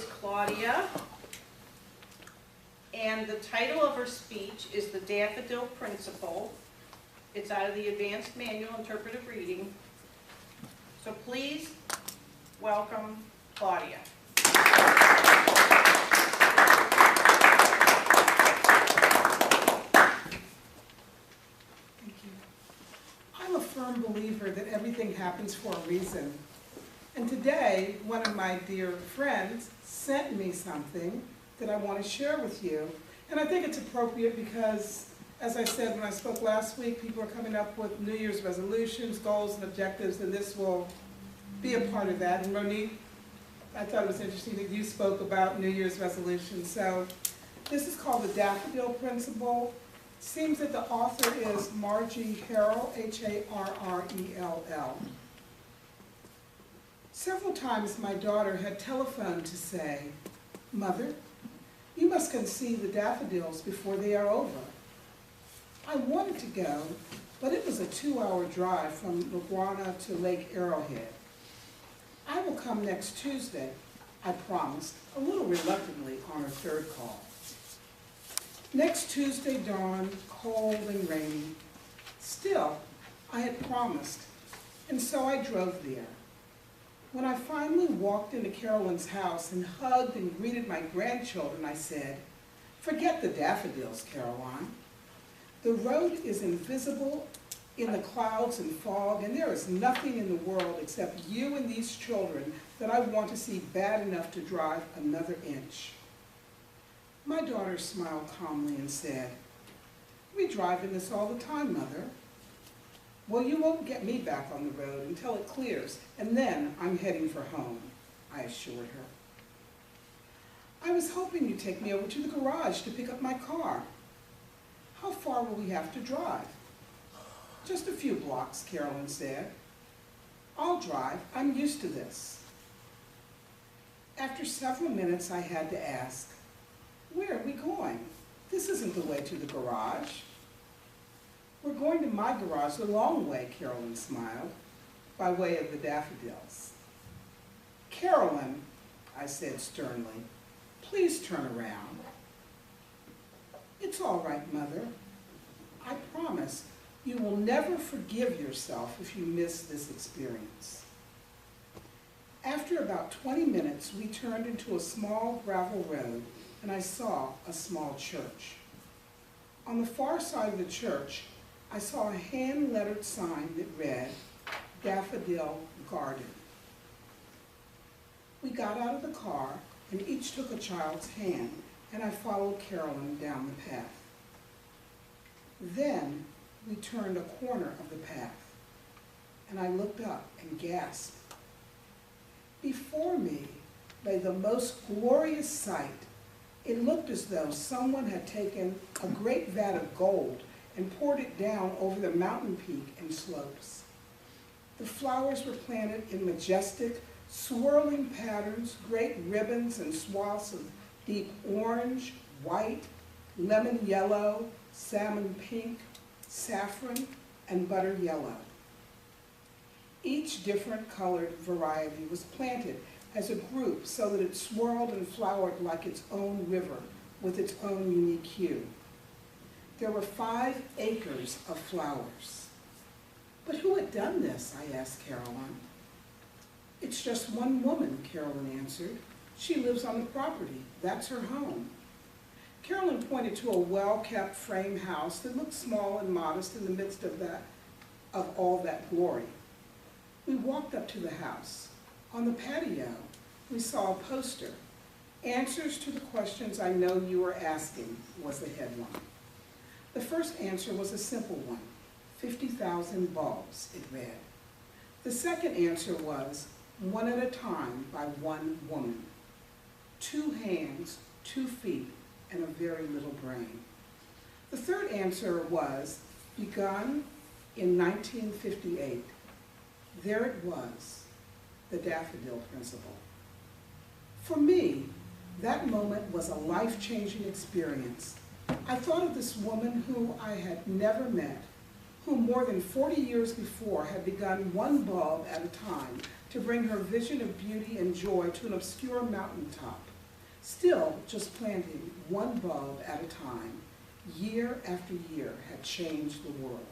is Claudia, and the title of her speech is The Daffodil Principle. It's out of the Advanced Manual Interpretive Reading. So please welcome Claudia. I'm a firm believer that everything happens for a reason. And today, one of my dear friends sent me something that I want to share with you. And I think it's appropriate because, as I said when I spoke last week, people are coming up with New Year's resolutions, goals, and objectives, and this will be a part of that. And Ronit, I thought it was interesting that you spoke about New Year's resolutions. So this is called the Daffodil Principle. Seems that the author is Margie Harrell, Harrell. Several times my daughter had telephoned to say, "Mother, you must come see the daffodils before they are over." I wanted to go, but it was a 2-hour drive from La Guarna to Lake Arrowhead. "I will come next Tuesday," I promised, a little reluctantly on her third call. Next Tuesday dawned, cold and rainy. Still, I had promised, and so I drove there. When I finally walked into Carolyn's house and hugged and greeted my grandchildren, I said, "Forget the daffodils, Caroline. The road is invisible in the clouds and fog, and there is nothing in the world except you and these children that I want to see bad enough to drive another inch." My daughter smiled calmly and said, "We drive in this all the time, Mother." "Well, you won't get me back on the road until it clears, and then I'm heading for home," I assured her. "I was hoping you'd take me over to the garage to pick up my car." "How far will we have to drive?" "Just a few blocks," Carolyn said. "I'll drive. I'm used to this." After several minutes, I had to ask, "Where are we going? This isn't the way to the garage." "We're going to my garage the long way," Carolyn smiled, "by way of the daffodils." "Carolyn," I said sternly, "please turn around." "It's all right, Mother. I promise you will never forgive yourself if you miss this experience." After about 20 minutes, we turned into a small gravel road, and I saw a small church. On the far side of the church, I saw a hand-lettered sign that read, "Daffodil Garden." We got out of the car, and each took a child's hand, and I followed Carolyn down the path. Then we turned a corner of the path, and I looked up and gasped. Before me lay the most glorious sight. It looked as though someone had taken a great vat of gold and poured it down over the mountain peak and slopes. The flowers were planted in majestic, swirling patterns, great ribbons and swaths of deep orange, white, lemon yellow, salmon pink, saffron, and butter yellow. Each different colored variety was planted as a group so that it swirled and flowered like its own river with its own unique hue. There were 5 acres of flowers. "But who had done this?" I asked Caroline. "It's just one woman," Carolyn answered. "She lives on the property. That's her home." Carolyn pointed to a well-kept frame house that looked small and modest in the midst of all that glory. We walked up to the house. On the patio, we saw a poster. "Answers to the questions I know you are asking," was the headline. The first answer was a simple one, 50,000 bulbs, it read. The second answer was, "One at a time by one woman. 2 hands, 2 feet, and a very little brain." The third answer was, "Begun in 1958. There it was, the Daffodil Principle. For me, that moment was a life-changing experience. I thought of this woman who I had never met, who more than 40 years before had begun one bulb at a time to bring her vision of beauty and joy to an obscure mountaintop. Still, just planting one bulb at a time, year after year, had changed the world.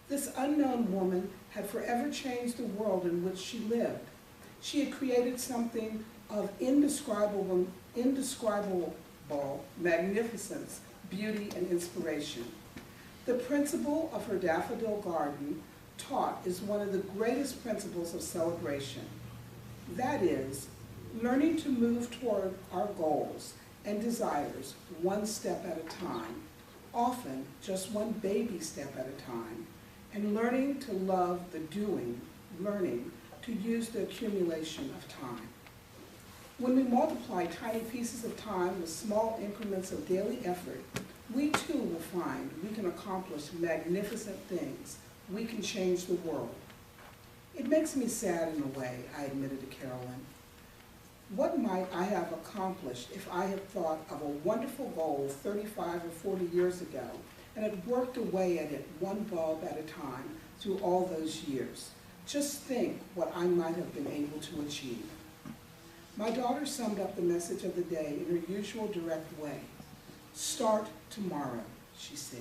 This unknown woman had forever changed the world in which she lived. She had created something of indescribable magnificence, beauty, and inspiration. The principle of her daffodil garden taught is one of the greatest principles of celebration. That is, learning to move toward our goals and desires one step at a time, often just one baby step at a time, and learning to love the doing, learning to use the accumulation of time. When we multiply tiny pieces of time with small increments of daily effort, we too will find we can accomplish magnificent things. We can change the world. It makes me sad in a way, I admitted to Carolyn. What might I have accomplished if I had thought of a wonderful goal 35 or 40 years ago and had worked away at it one bulb at a time through all those years? Just think what I might have been able to achieve. My daughter summed up the message of the day in her usual direct way. Start tomorrow, she said.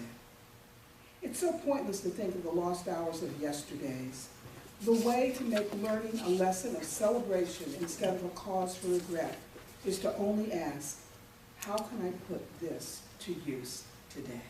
It's so pointless to think of the lost hours of yesterdays. The way to make learning a lesson of celebration instead of a cause for regret is to only ask, how can I put this to use today?